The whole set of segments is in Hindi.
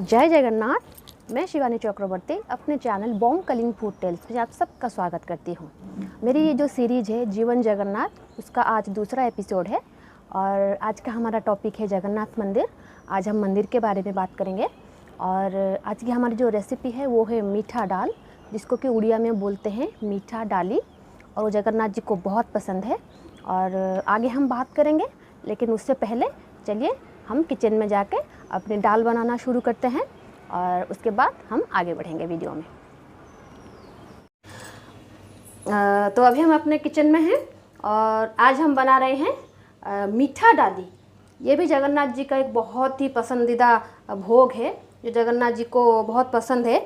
जय जगन्नाथ। मैं शिवानी चक्रवर्ती अपने channel Bong Kalinga food tales में आप सबका स्वागत करती हूँ। मेरी ये जो सीरीज़ है जीवन जगन्नाथ, उसका आज दूसरा एपिसोड है और आज का हमारा टॉपिक है जगन्नाथ मंदिर। आज हम मंदिर के बारे में बात करेंगे और आज की हमारी जो रेसिपी है वो है मीठा दाल, जिसको कि उड़िया में बोलते हैं मीठा डाली, और वो जगन्नाथ जी को बहुत पसंद है और आगे हम बात करेंगे। लेकिन उससे पहले चलिए हम किचन में जाके अपनी दाल बनाना शुरू करते हैं और उसके बाद हम आगे बढ़ेंगे वीडियो में। तो अभी हम अपने किचन में हैं और आज हम बना रहे हैं मीठा डाली। ये भी जगन्नाथ जी का एक बहुत ही पसंदीदा भोग है जो जगन्नाथ जी को बहुत पसंद है।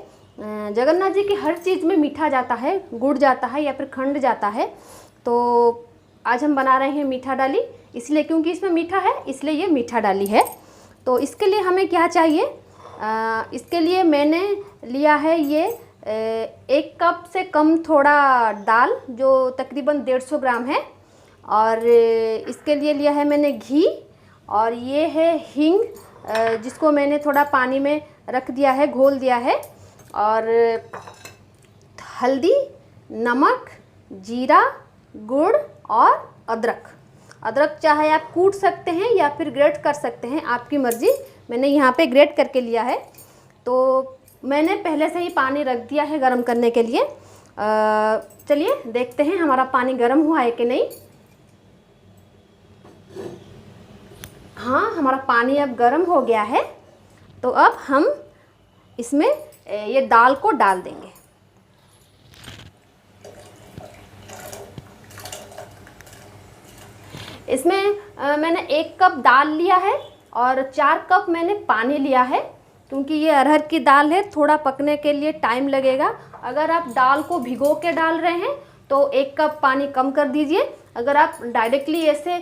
जगन्नाथ जी की हर चीज़ में मीठा जाता है, गुड़ जाता है या फिर खंड जाता है। तो आज हम बना रहे हैं मीठा डाली, इसलिए क्योंकि इसमें मीठा है इसलिए ये मीठा डाली है। तो इसके लिए हमें क्या चाहिए, इसके लिए मैंने लिया है ये 1 कप से कम थोड़ा दाल, जो तकरीबन 150 ग्राम है। और इसके लिए लिया है मैंने घी, और ये है हींग, जिसको मैंने थोड़ा पानी में रख दिया है, घोल दिया है। और हल्दी, नमक, जीरा, गुड़ और अदरक। अदरक चाहे आप कूट सकते हैं या फिर ग्रेट कर सकते हैं, आपकी मर्ज़ी। मैंने यहाँ पे ग्रेट करके लिया है। तो मैंने पहले से ही पानी रख दिया है गरम करने के लिए। चलिए देखते हैं हमारा पानी गरम हुआ है कि नहीं। हाँ, हमारा पानी अब गरम हो गया है। तो अब हम इसमें ये दाल को डाल देंगे। इसमें मैंने 1 कप दाल लिया है और 4 कप मैंने पानी लिया है, क्योंकि ये अरहर की दाल है, थोड़ा पकने के लिए टाइम लगेगा। अगर आप दाल को भिगो के डाल रहे हैं तो 1 कप पानी कम कर दीजिए। अगर आप डायरेक्टली ऐसे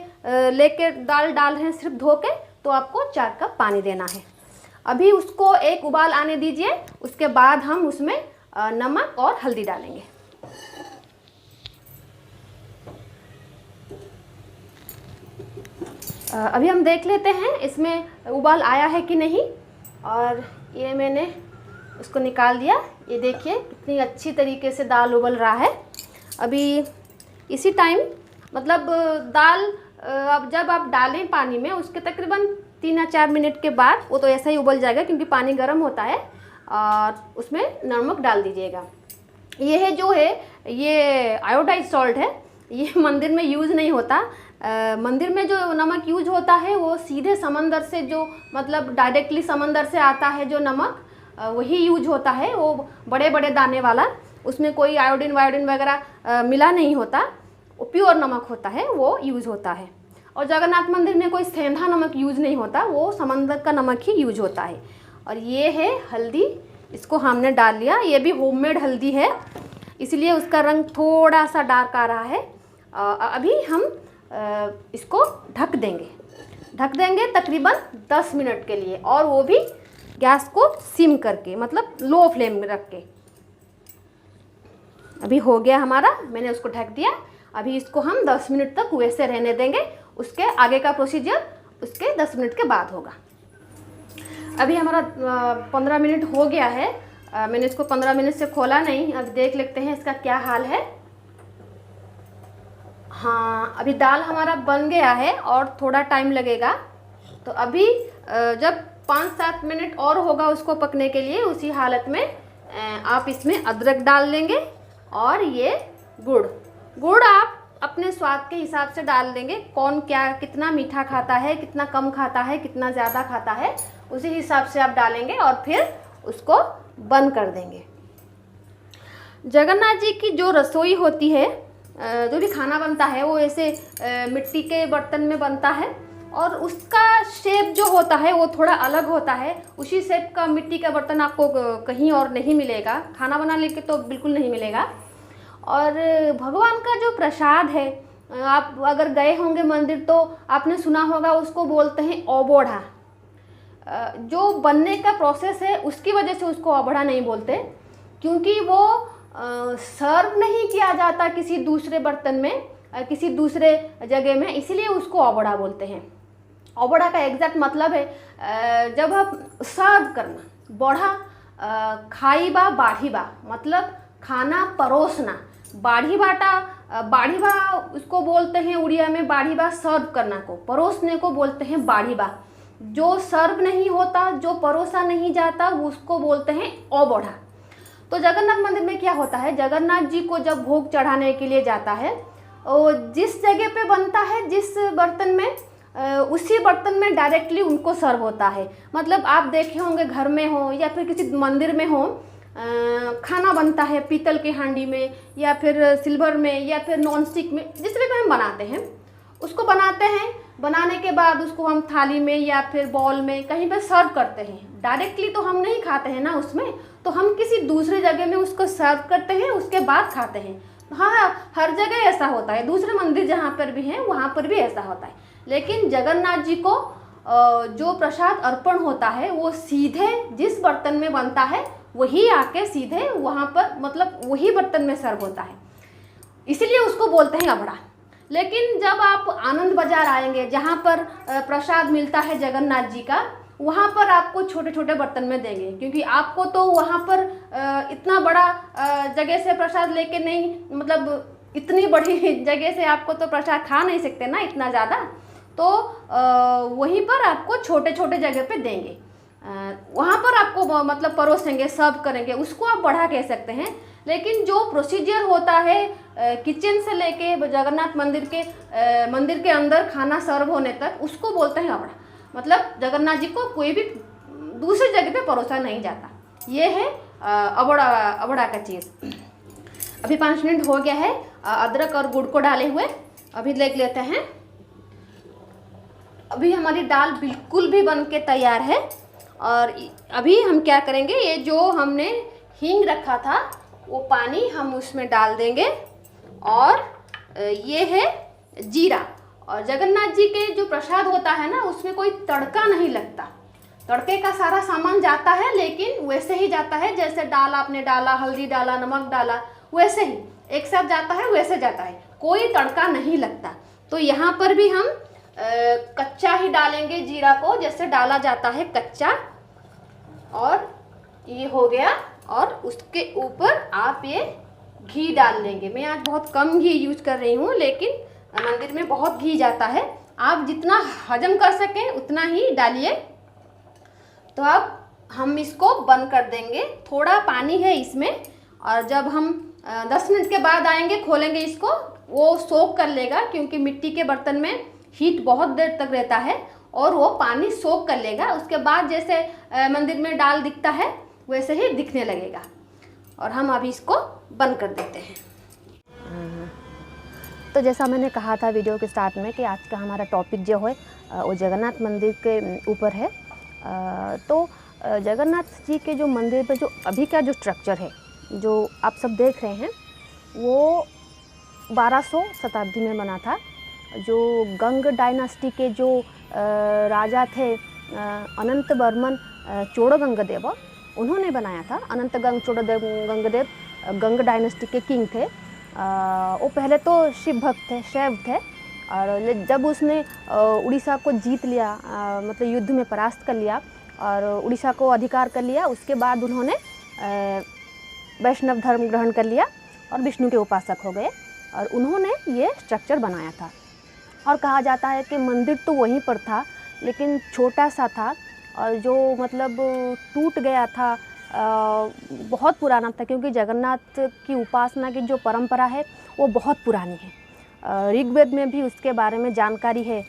लेके दाल डाल रहे हैं सिर्फ धो के, तो आपको 4 कप पानी देना है। अभी उसको एक उबाल आने दीजिए, उसके बाद हम उसमें नमक और हल्दी डालेंगे। अभी हम देख लेते हैं इसमें उबाल आया है कि नहीं। और ये मैंने उसको निकाल दिया। ये देखिए कितनी अच्छी तरीके से दाल उबल रहा है। अभी इसी टाइम, मतलब दाल अब जब आप डालें पानी में, उसके तकरीबन 3 या 4 मिनट के बाद वो तो ऐसा ही उबल जाएगा, क्योंकि पानी गर्म होता है। और उसमें नमक डाल दीजिएगा। ये है जो है ये आयोडाइज सॉल्ट है, ये मंदिर में यूज़ नहीं होता। मंदिर में जो नमक यूज होता है वो सीधे समंदर से, जो मतलब डायरेक्टली समंदर से आता है जो नमक, वही यूज होता है। वो बड़े बड़े दाने वाला, उसमें कोई आयोडीन वायोडीन वगैरह मिला नहीं होता, वो प्योर नमक होता है, वो यूज होता है। और जगन्नाथ मंदिर में कोई सेंधा नमक यूज नहीं होता, वो समंदर का नमक ही यूज होता है। और ये है हल्दी, इसको हमने डाल लिया। ये भी होममेड हल्दी है, इसलिए उसका रंग थोड़ा सा डार्क आ रहा है। अभी हम इसको ढक देंगे तकरीबन 10 मिनट के लिए, और वो भी गैस को सिम करके, मतलब लो फ्लेम में रख के। अभी हो गया हमारा, मैंने उसको ढक दिया। अभी इसको हम 10 मिनट तक वैसे रहने देंगे। उसके आगे का प्रोसीजर उसके 10 मिनट के बाद होगा। अभी हमारा 15 मिनट हो गया है। मैंने इसको 15 मिनट से खोला नहीं। अब देख लेते हैं इसका क्या हाल है। हाँ, अभी दाल हमारा बन गया है और थोड़ा टाइम लगेगा। तो अभी जब 5-7 मिनट और होगा उसको पकने के लिए, उसी हालत में आप इसमें अदरक डाल लेंगे। और ये गुड़ आप अपने स्वाद के हिसाब से डाल देंगे। कौन क्या कितना मीठा खाता है, कितना कम खाता है, कितना ज़्यादा खाता है, उसी हिसाब से आप डालेंगे और फिर उसको बंद कर देंगे। जगन्नाथ जी की जो रसोई होती है, जो भी खाना बनता है, वो ऐसे मिट्टी के बर्तन में बनता है, और उसका शेप जो होता है वो थोड़ा अलग होता है। उसी शेप का मिट्टी का बर्तन आपको कहीं और नहीं मिलेगा, खाना बनाने के तो बिल्कुल नहीं मिलेगा। और भगवान का जो प्रसाद है, आप अगर गए होंगे मंदिर तो आपने सुना होगा, उसको बोलते हैं ओबोढ़ा। जो बनने का प्रोसेस है उसकी वजह से उसको ओबोढ़ा नहीं बोलते, क्योंकि वो सर्व नहीं किया जाता किसी दूसरे बर्तन में, किसी दूसरे जगह में, इसीलिए उसको ओबोढ़ा बोलते हैं। ओबोढ़ा का एग्जैक्ट मतलब है जब आप सर्व करना, बढ़ा खाइबा बाढ़ीबा मतलब खाना परोसना। बाढ़ीबा उसको बोलते हैं उड़िया में, बाढ़ीबा सर्व करना को, परोसने को बोलते हैं बाढ़ीबा। जो सर्व नहीं होता, जो परोसा नहीं जाता, उसको बोलते हैं अबढ़ा। तो जगन्नाथ मंदिर में क्या होता है, जगन्नाथ जी को जब भोग चढ़ाने के लिए जाता है, जिस जगह पे बनता है, जिस बर्तन में, उसी बर्तन में डायरेक्टली उनको सर्व होता है। मतलब आप देखे होंगे घर में हो या फिर किसी मंदिर में हो, खाना बनता है पीतल के हांडी में या फिर सिल्वर में या फिर नॉन स्टिक में, जिसमें भी हम बनाते हैं, उसको बनाते हैं। बनाने के बाद उसको हम थाली में या फिर बॉल में कहीं पर सर्व करते हैं। डायरेक्टली तो हम नहीं खाते हैं ना उसमें, तो हम किसी दूसरी जगह में उसको सर्व करते हैं, उसके बाद खाते हैं। हाँ, हर जगह ऐसा होता है, दूसरे मंदिर जहाँ पर भी हैं वहाँ पर भी ऐसा होता है। लेकिन जगन्नाथ जी को जो प्रसाद अर्पण होता है वो सीधे जिस बर्तन में बनता है वही आके सीधे वहाँ पर, मतलब वही बर्तन में सर्व होता है, इसीलिए उसको बोलते हैं अबड़ा। लेकिन जब आप आनंद बाजार आएंगे जहाँ पर प्रसाद मिलता है जगन्नाथ जी का, वहाँ पर आपको छोटे छोटे बर्तन में देंगे, क्योंकि आपको तो वहाँ पर इतना बड़ा जगह से प्रसाद लेके नहीं, मतलब इतनी बड़ी जगह से आपको तो प्रसाद खा नहीं सकते ना इतना ज़्यादा, तो वहीं पर आपको छोटे छोटे जगह पे देंगे, वहाँ पर आपको मतलब परोसेंगे, सर्व करेंगे, उसको आप बढ़ा कह सकते हैं। लेकिन जो प्रोसीजर होता है किचन से लेके जगन्नाथ मंदिर के अंदर खाना सर्व होने तक, उसको बोलते हैं अबड़ा। मतलब जगन्नाथ जी को कोई भी दूसरी जगह पे परोसा नहीं जाता। ये है अबड़ा का चीज़। अभी 5 मिनट हो गया है अदरक और गुड़ को डाले हुए। अभी देख लेते हैं। अभी हमारी दाल बिल्कुल भी बन के तैयार है। और अभी हम क्या करेंगे, ये जो हमने हींग रखा था वो पानी हम उसमें डाल देंगे, और ये है जीरा। और जगन्नाथ जी के जो प्रसाद होता है ना, उसमें कोई तड़का नहीं लगता, तड़के का सारा सामान जाता है, लेकिन वैसे ही जाता है जैसे दाल आपने डाला, हल्दी डाला, नमक डाला, वैसे ही एक साथ जाता है, वैसे जाता है, कोई तड़का नहीं लगता। तो यहाँ पर भी हम कच्चा ही डालेंगे जीरा को, जैसे डाला जाता है कच्चा। और ये हो गया, और उसके ऊपर आप ये घी डाल लेंगे। मैं आज बहुत कम घी यूज कर रही हूँ, लेकिन मंदिर में बहुत घी जाता है, आप जितना हजम कर सकें उतना ही डालिए। तो अब हम इसको बंद कर देंगे। थोड़ा पानी है इसमें, और जब हम 10 मिनट के बाद आएंगे, खोलेंगे इसको, वो सोख कर लेगा, क्योंकि मिट्टी के बर्तन में हीट बहुत देर तक रहता है, और वो पानी सोख कर लेगा। उसके बाद जैसे मंदिर में डाल दिखता है वैसे ही दिखने लगेगा। और हम अभी इसको बंद कर देते हैं। तो जैसा मैंने कहा था वीडियो के स्टार्ट में कि आज का हमारा टॉपिक जो है वो जगन्नाथ मंदिर के ऊपर है। तो जगन्नाथ जी के जो मंदिर पे जो अभी का जो स्ट्रक्चर है, जो आप सब देख रहे हैं, वो 1200 शताब्दी में बना था। जो गंग डायनास्टी के जो राजा थे अनंत वर्मन चोड़गंगदेव, उन्होंने बनाया था। अनंत गंगदेव गंग डायनास्टी के किंग थे। वो पहले तो शिव भक्त थे, शैव थे, और जब उसने उड़ीसा को जीत लिया, मतलब युद्ध में परास्त कर लिया और उड़ीसा को अधिकार कर लिया, उसके बाद उन्होंने वैष्णव धर्म ग्रहण कर लिया और विष्णु के उपासक हो गए, और उन्होंने ये स्ट्रक्चर बनाया था। और कहा जाता है कि मंदिर तो वहीं पर था, लेकिन छोटा सा था, और जो मतलब टूट गया था, बहुत पुराना था, क्योंकि जगन्नाथ की उपासना की जो परंपरा है वो बहुत पुरानी है। ऋग्वेद में भी उसके बारे में जानकारी है।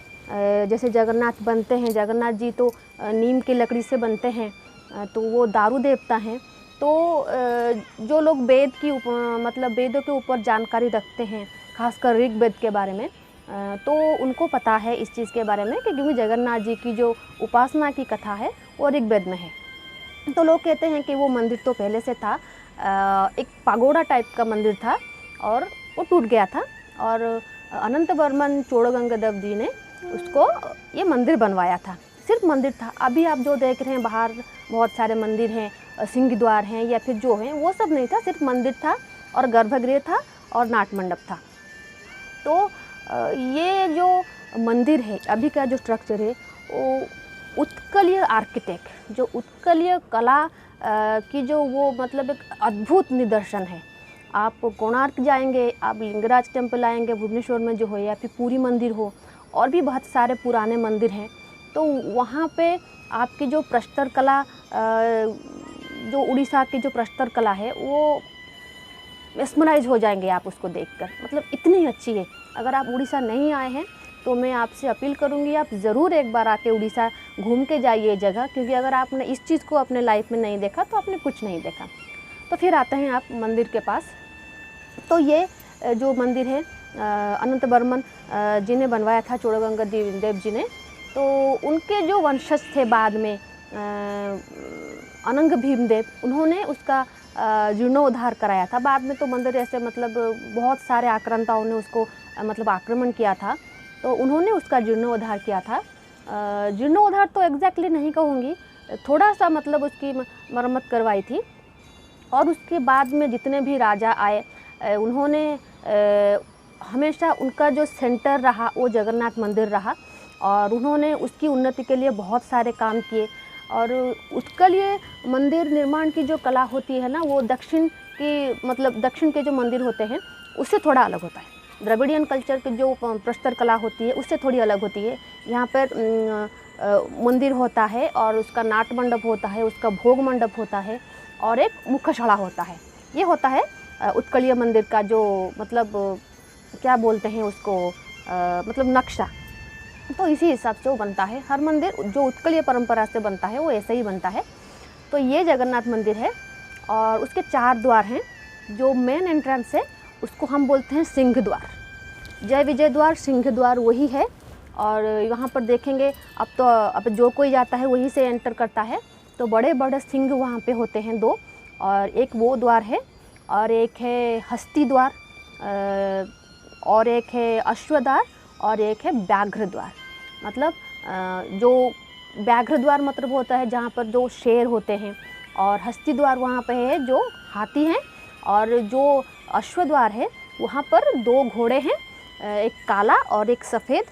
जैसे जगन्नाथ बनते हैं, जगन्नाथ जी तो नीम की लकड़ी से बनते हैं, तो वो दारू देवता हैं। तो जो लोग वेद की मतलब वेदों के ऊपर जानकारी रखते हैं, खासकर ऋग्वेद के बारे में, तो उनको पता है इस चीज़ के बारे में कि क्योंकि जगन्नाथ जी की जो उपासना की कथा है वो ऋग्वेद में है। तो लोग कहते हैं कि वो मंदिर तो पहले से था, एक पागोड़ा टाइप का मंदिर था, और वो टूट गया था, और अनंत वर्मन चोड़गंगदेव जी ने उसको ये मंदिर बनवाया था। सिर्फ मंदिर था। अभी आप जो देख रहे हैं बाहर बहुत सारे मंदिर हैं, सिंह द्वार हैं या फिर जो हैं, वो सब नहीं था, सिर्फ मंदिर था और गर्भगृह था और नाट मंडप था। तो ये जो मंदिर है, अभी का जो स्ट्रक्चर है, वो उत्कलीय आर्किटेक्ट जो उत्कलीय कला की जो वो मतलब एक अद्भुत निदर्शन है। आप कोणार्क जाएंगे, आप लिंगराज टेम्पल आएंगे भुवनेश्वर में जो हो, या फिर पुरी मंदिर हो, और भी बहुत सारे पुराने मंदिर हैं, तो वहाँ पे आपकी जो प्रस्तर कला, जो उड़ीसा की जो प्रस्तर कला है वो मेस्मराइज हो जाएंगे आप उसको देखकर, मतलब इतनी अच्छी है। अगर आप उड़ीसा नहीं आए हैं तो मैं आपसे अपील करूंगी आप ज़रूर एक बार आके उड़ीसा घूम के जाइए ये जगह, क्योंकि अगर आपने इस चीज़ को अपने लाइफ में नहीं देखा तो आपने कुछ नहीं देखा। तो फिर आते हैं आप मंदिर के पास। तो ये जो मंदिर है अनंत बर्मन जी ने बनवाया था, चोड़गंगा देव जी ने। तो उनके जो वंशज थे बाद में अनंग भीमदेव, उन्होंने उसका जीर्णोद्धार कराया था। बाद में तो मंदिर ऐसे मतलब बहुत सारे आक्रांताओं ने उसको मतलब आक्रमण किया था, तो उन्होंने उसका जीर्णोद्धार किया था। जीर्णोद्धार तो एग्जैक्टली नहीं कहूँगी, थोड़ा सा मतलब उसकी मरम्मत करवाई थी। और उसके बाद में जितने भी राजा आए उन्होंने हमेशा उनका जो सेंटर रहा वो जगन्नाथ मंदिर रहा, और उन्होंने उसकी उन्नति के लिए बहुत सारे काम किए। और उसके लिए मंदिर निर्माण की जो कला होती है ना, वो दक्षिण की मतलब दक्षिण के जो मंदिर होते हैं उससे थोड़ा अलग होता है। द्रविडियन कल्चर की जो प्रस्तर कला होती है उससे थोड़ी अलग होती है। यहाँ पर मंदिर होता है और उसका नाट मंडप होता है, उसका भोग मंडप होता है, और एक मुख्य छड़ा होता है। ये होता है उत्कलीय मंदिर का जो मतलब क्या बोलते हैं उसको मतलब नक्शा। तो इसी हिसाब से वो बनता है। हर मंदिर जो उत्कलीय परंपरा से बनता है वो ऐसे ही बनता है। तो ये जगन्नाथ मंदिर है और उसके 4 द्वार हैं। जो मेन एंट्रेंस है उसको हम बोलते हैं सिंह द्वार। जय विजय द्वार, सिंह द्वार वही है। और यहाँ पर देखेंगे अब जो कोई जाता है वहीं से एंटर करता है। तो बड़े बड़े सिंह वहाँ पे होते हैं 2, और एक वो द्वार है, और एक है हस्ती द्वार, और एक है अश्वद्वार, और एक है व्याघ्र द्वार। मतलब जो व्याघ्र द्वार मतलब होता है जहाँ पर जो शेर होते हैं, और हस्ती द्वार वहाँ पे है जो हाथी हैं, और जो अश्वद्वार है वहाँ पर 2 घोड़े हैं, एक काला और एक सफ़ेद।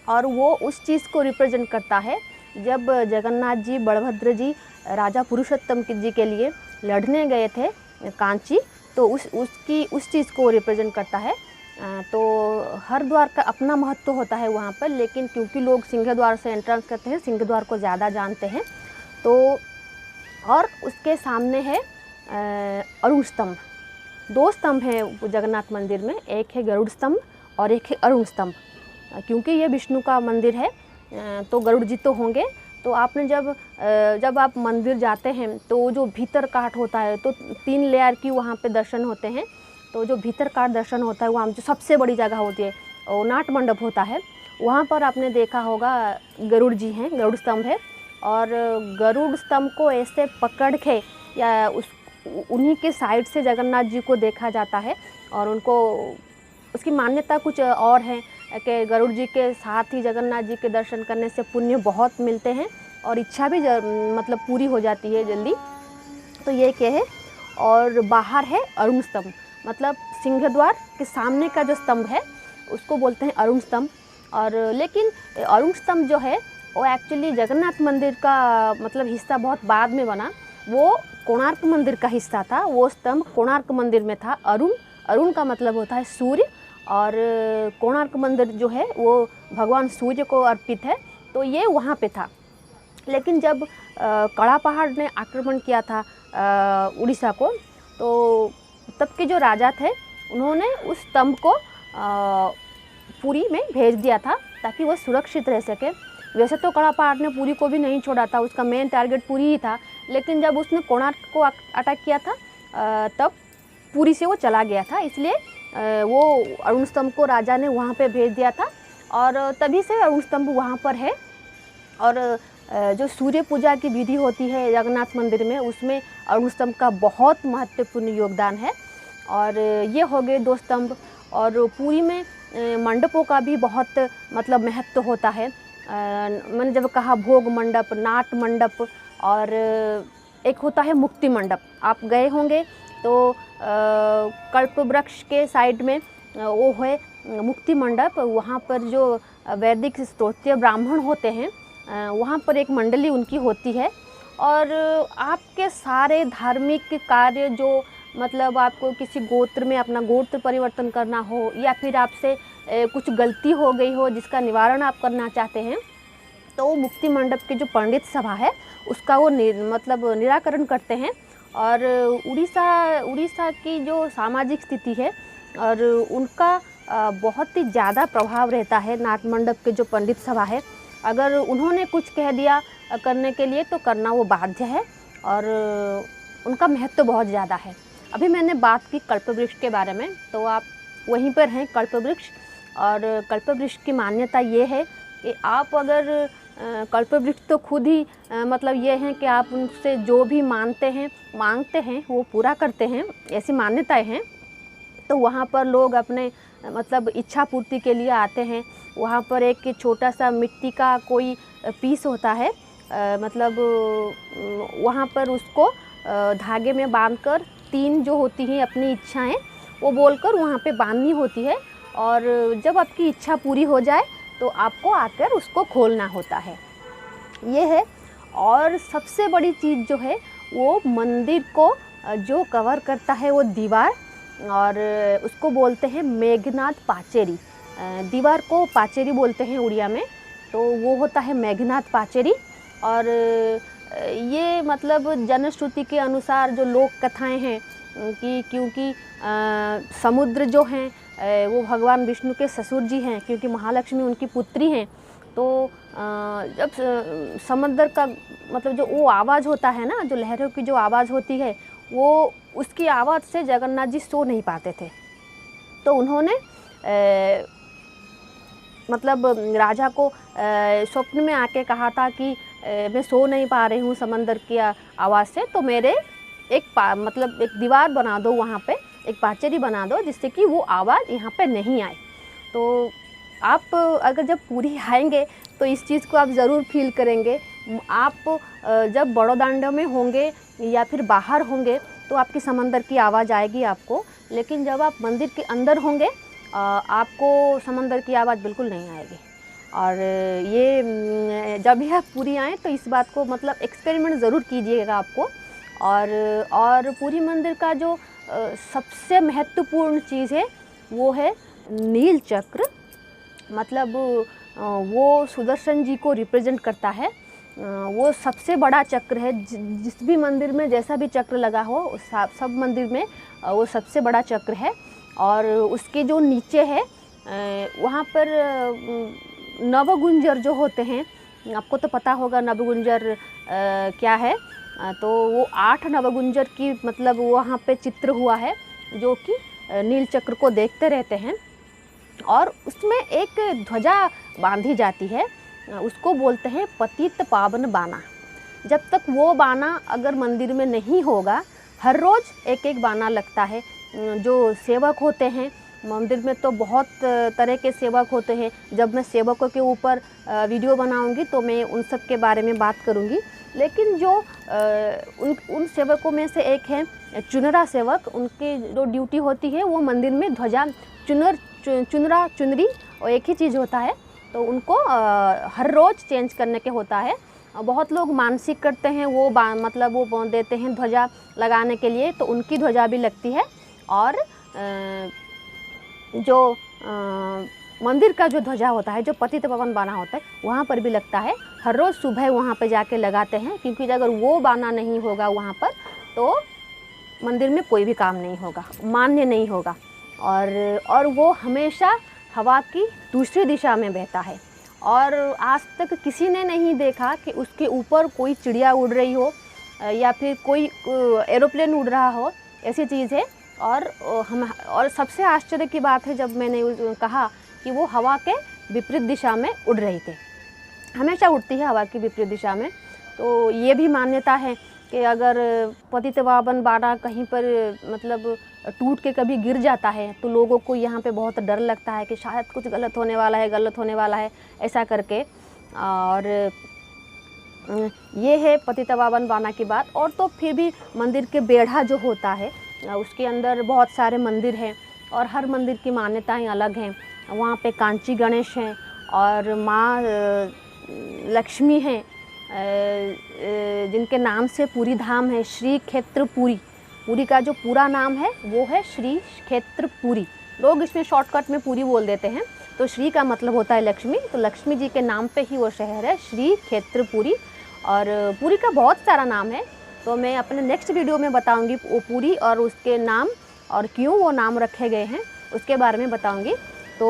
और वो उस चीज़ को रिप्रेजेंट करता है जब जगन्नाथ जी बलभद्र जी राजा पुरुषोत्तम जी के लिए लड़ने गए थे कांची, तो उस चीज़ को रिप्रेजेंट करता है। तो हर द्वार का अपना महत्व होता है वहाँ पर, लेकिन क्योंकि लोग सिंह द्वार से एंट्रेंस करते हैं, सिंह द्वार को ज़्यादा जानते हैं। तो और उसके सामने है अरुण स्तंभ। 2 स्तंभ हैं जगन्नाथ मंदिर में, एक है गरुड़ स्तंभ और एक है अरुण स्तंभ। क्योंकि ये विष्णु का मंदिर है तो गरुड़ जी तो होंगे। तो आपने जब आप मंदिर जाते हैं तो जो भीतर काट होता है, तो 3 लेयर की वहाँ पे दर्शन होते हैं। तो जो भीतर काट दर्शन होता है वहाँ जो सबसे बड़ी जगह होती है वो नाट मंडप होता है। वहाँ पर आपने देखा होगा गरुड़ जी हैं, गरुड़ स्तंभ है। और गरुड़ स्तंभ को ऐसे पकड़ के या उन्हीं के साइड से जगन्नाथ जी को देखा जाता है। और उनको उसकी मान्यता कुछ और है कि गरुड़ जी के साथ ही जगन्नाथ जी के दर्शन करने से पुण्य बहुत मिलते हैं और इच्छा भी मतलब पूरी हो जाती है जल्दी। तो ये क्या है। और बाहर है अरुण स्तंभ, मतलब सिंह द्वार के सामने का जो स्तंभ है उसको बोलते हैं अरुण स्तंभ। और लेकिन अरुण स्तंभ जो है वो एक्चुअली जगन्नाथ मंदिर का मतलब हिस्सा बहुत बाद में बना, वो कोणार्क मंदिर का हिस्सा था। वो स्तंभ कोणार्क मंदिर में था। अरुण का मतलब होता है सूर्य, और कोणार्क मंदिर जो है वो भगवान सूर्य को अर्पित है, तो ये वहाँ पे था। लेकिन जब कड़ा पहाड़ ने आक्रमण किया था उड़ीसा को, तो तब के जो राजा थे उन्होंने उस स्तंभ को पुरी में भेज दिया था ताकि वो सुरक्षित रह सके। वैसे तो कड़ा पहाड़ ने पुरी को भी नहीं छोड़ा था, उसका मेन टारगेट पुरी ही था। लेकिन जब उसने कोणार्क को अटैक किया था तब पुरी से वो चला गया था, इसलिए वो अरुण स्तंभ को राजा ने वहाँ पे भेज दिया था। और तभी से अरुण स्तंभ वहाँ पर है। और जो सूर्य पूजा की विधि होती है जगन्नाथ मंदिर में, उसमें अरुण स्तंभ का बहुत महत्वपूर्ण योगदान है। और ये हो गए 2 स्तंभ। और पुरी में मंडपों का भी बहुत मतलब महत्व होता है। मैंने जब कहा भोग मंडप, नाट मंडप, और एक होता है मुक्ति मंडप। आप गए होंगे तो कल्प वृक्ष के साइड में वो है मुक्ति मंडप। वहाँ पर जो वैदिक स्तोत्रीय ब्राह्मण होते हैं वहाँ पर एक मंडली उनकी होती है। और आपके सारे धार्मिक कार्य जो मतलब आपको किसी गोत्र में अपना गोत्र परिवर्तन करना हो या फिर आपसे कुछ गलती हो गई हो जिसका निवारण आप करना चाहते हैं, तो वो मुक्ति मंडप की जो पंडित सभा है उसका वो मतलब निराकरण करते हैं। और उड़ीसा की जो सामाजिक स्थिति है और उनका बहुत ही ज़्यादा प्रभाव रहता है नाट मंडप के जो पंडित सभा है। अगर उन्होंने कुछ कह दिया करने के लिए तो करना वो बाध्य है और उनका महत्व तो बहुत ज़्यादा है। अभी मैंने बात की कल्पवृक्ष के बारे में, तो आप वहीं पर हैं कल्पवृक्ष। और कल्पवृक्ष की मान्यता ये है कि आप अगर कल्पवृक्ष तो खुद ही मतलब ये हैं कि आप उनसे जो भी मांगते हैं वो पूरा करते हैं, ऐसी मान्यताएं हैं। तो वहाँ पर लोग अपने मतलब इच्छा पूर्ति के लिए आते हैं। वहाँ पर एक छोटा सा मिट्टी का कोई पीस होता है, मतलब वहाँ पर उसको धागे में बांधकर 3 जो होती हैं अपनी इच्छाएं वो बोलकर वहाँ पे बांधनी होती है। और जब आपकी इच्छा पूरी हो जाए तो आपको आकर उसको खोलना होता है, ये है। और सबसे बड़ी चीज़ जो है वो मंदिर को जो कवर करता है वो दीवार, और उसको बोलते हैं मेघनाथ पाचेरी। दीवार को पाचेरी बोलते हैं उड़िया में, तो वो होता है मेघनाथ पाचेरी। और ये मतलब जनश्रुति के अनुसार जो लोक कथाएं हैं कि क्योंकि समुद्र जो हैं वो भगवान विष्णु के ससुर जी हैं, क्योंकि महालक्ष्मी उनकी पुत्री हैं। तो जब समुद्र का मतलब जो वो आवाज़ होता है ना, जो लहरों की जो आवाज़ होती है, वो उसकी आवाज़ से जगन्नाथ जी सो नहीं पाते थे। तो उन्होंने मतलब राजा को स्वप्न में आके कहा था कि मैं सो नहीं पा रही हूँ समंदर की आवाज़ से, तो मेरे मतलब एक दीवार बना दो, वहाँ पे एक पाचेरी बना दो जिससे कि वो आवाज़ यहाँ पे नहीं आए। तो आप अगर जब पूरी आएंगे तो इस चीज़ को आप ज़रूर फील करेंगे। आप जब बड़ौदांडा में होंगे या फिर बाहर होंगे तो आपकी समंदर की आवाज़ आएगी आपको, लेकिन जब आप मंदिर के अंदर होंगे आपको समंदर की आवाज़ बिल्कुल नहीं आएगी। और ये जब भी आप पूरी आएँ तो इस बात को मतलब एक्सपेरिमेंट ज़रूर कीजिएगा आपको। और पूरी मंदिर का जो सबसे महत्वपूर्ण चीज़ है वो है नील चक्र, मतलब वो सुदर्शन जी को रिप्रेजेंट करता है। वो सबसे बड़ा चक्र है, जिस भी मंदिर में जैसा भी चक्र लगा हो सब मंदिर में वो सबसे बड़ा चक्र है। और उसके जो नीचे है वहाँ पर नवगुंजर जो होते हैं, आपको तो पता होगा नवगुंजर क्या है। तो वो 8 नवगुंजर की मतलब वहाँ पे चित्र हुआ है जो कि नील चक्र को देखते रहते हैं। और उसमें एक ध्वजा बांधी जाती है, उसको बोलते हैं पतित पावन बाना। जब तक वो बाना अगर मंदिर में नहीं होगा, हर रोज़ एक एक बाना लगता है। जो सेवक होते हैं मंदिर में तो बहुत तरह के सेवक होते हैं। जब मैं सेवकों के ऊपर वीडियो बनाऊंगी तो मैं उन सब के बारे में बात करूंगी। लेकिन जो उन सेवकों में से एक है चुनरा सेवक, उनकी जो ड्यूटी होती है वो मंदिर में ध्वजा चुनरा चुनरी और एक ही चीज़ होता है, तो उनको हर रोज़ चेंज करने के होता है। बहुत लोग मानसिक करते हैं, वो मतलब वो देते हैं ध्वजा लगाने के लिए, तो उनकी ध्वजा भी लगती है। और जो मंदिर का जो ध्वजा होता है, जो पतित पावन बाना होता है, वहाँ पर भी लगता है। हर रोज़ सुबह वहाँ पर जाके लगाते हैं, क्योंकि अगर वो बाना नहीं होगा वहाँ पर तो मंदिर में कोई भी काम नहीं होगा, मान्य नहीं होगा। और वो हमेशा हवा की दूसरी दिशा में बहता है। और आज तक किसी ने नहीं देखा कि उसके ऊपर कोई चिड़िया उड़ रही हो या फिर कोई एरोप्लेन उड़ रहा हो, ऐसी चीज़ है। और सबसे आश्चर्य की बात है जब मैंने कहा कि वो हवा के विपरीत दिशा में उड़ रही थी, हमेशा उड़ती है हवा की विपरीत दिशा में। तो ये भी मान्यता है कि अगर पतित पावन बाना कहीं पर मतलब टूट के कभी गिर जाता है तो लोगों को यहाँ पे बहुत डर लगता है कि शायद कुछ गलत होने वाला है ऐसा करके। और ये है पतित पावन बाना की बात। और तो फिर भी मंदिर के बेढ़ा जो होता है उसके अंदर बहुत सारे मंदिर हैं और हर मंदिर की मान्यताएं अलग हैं। वहाँ पे कांची गणेश हैं और माँ लक्ष्मी हैं, जिनके नाम से पुरी धाम है, श्री क्षेत्र पुरी। पुरी का जो पूरा नाम है वो है श्री क्षेत्र पुरी। लोग इसमें शॉर्टकट में पुरी बोल देते हैं। तो श्री का मतलब होता है लक्ष्मी, तो लक्ष्मी जी के नाम पे ही वो शहर है, श्री क्षेत्र पुरी। और पुरी का बहुत सारा नाम है, तो मैं अपने नेक्स्ट वीडियो में बताऊंगी वो पुरी और उसके नाम और क्यों वो नाम रखे गए हैं उसके बारे में बताऊंगी। तो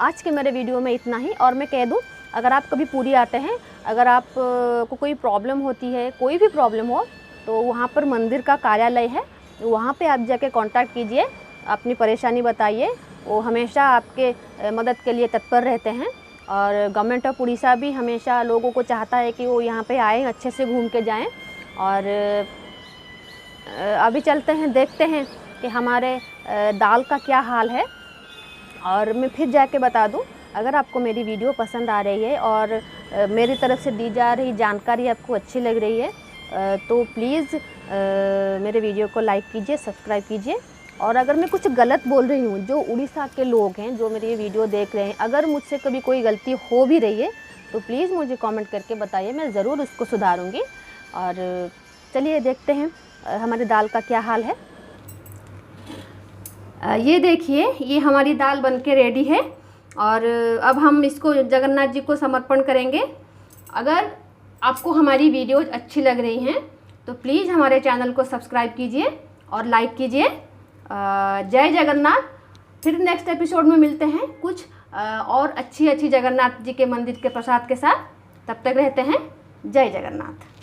आज के मेरे वीडियो में इतना ही। और मैं कह दूं, अगर आप कभी पुरी आते हैं, अगर आप को कोई प्रॉब्लम होती है, कोई भी प्रॉब्लम हो, तो वहाँ पर मंदिर का कार्यालय है, वहाँ पे आप जाके कांटेक्ट कीजिए, अपनी परेशानी बताइए, वो हमेशा आपके मदद के लिए तत्पर रहते हैं। और गवर्नमेंट ऑफ उड़ीसा भी हमेशा लोगों को चाहता है कि वो यहाँ पे आएँ, अच्छे से घूम के जाएँ। और अभी चलते हैं, देखते हैं कि हमारे दाल का क्या हाल है। और मैं फिर जाके बता दूं, अगर आपको मेरी वीडियो पसंद आ रही है और मेरी तरफ से दी जा रही जानकारी आपको अच्छी लग रही है, तो प्लीज़ मेरे वीडियो को लाइक कीजिए, सब्सक्राइब कीजिए। और अगर मैं कुछ गलत बोल रही हूँ, जो उड़ीसा के लोग हैं जो मेरी ये वीडियो देख रहे हैं, अगर मुझसे कभी कोई गलती हो भी रही है तो प्लीज़ मुझे कमेंट करके बताइए, मैं ज़रूर उसको सुधारूँगी। और चलिए देखते हैं हमारी दाल का क्या हाल है। ये देखिए, ये हमारी दाल बनके रेडी है। और अब हम इसको जगन्नाथ जी को समर्पण करेंगे। अगर आपको हमारी वीडियोज़ अच्छी लग रही हैं तो प्लीज़ हमारे चैनल को सब्सक्राइब कीजिए और लाइक कीजिए। जय जगन्नाथ। फिर नेक्स्ट एपिसोड में मिलते हैं कुछ और अच्छी जगन्नाथ जी के मंदिर के प्रसाद के साथ। तब तक रहते हैं। जय जगन्नाथ।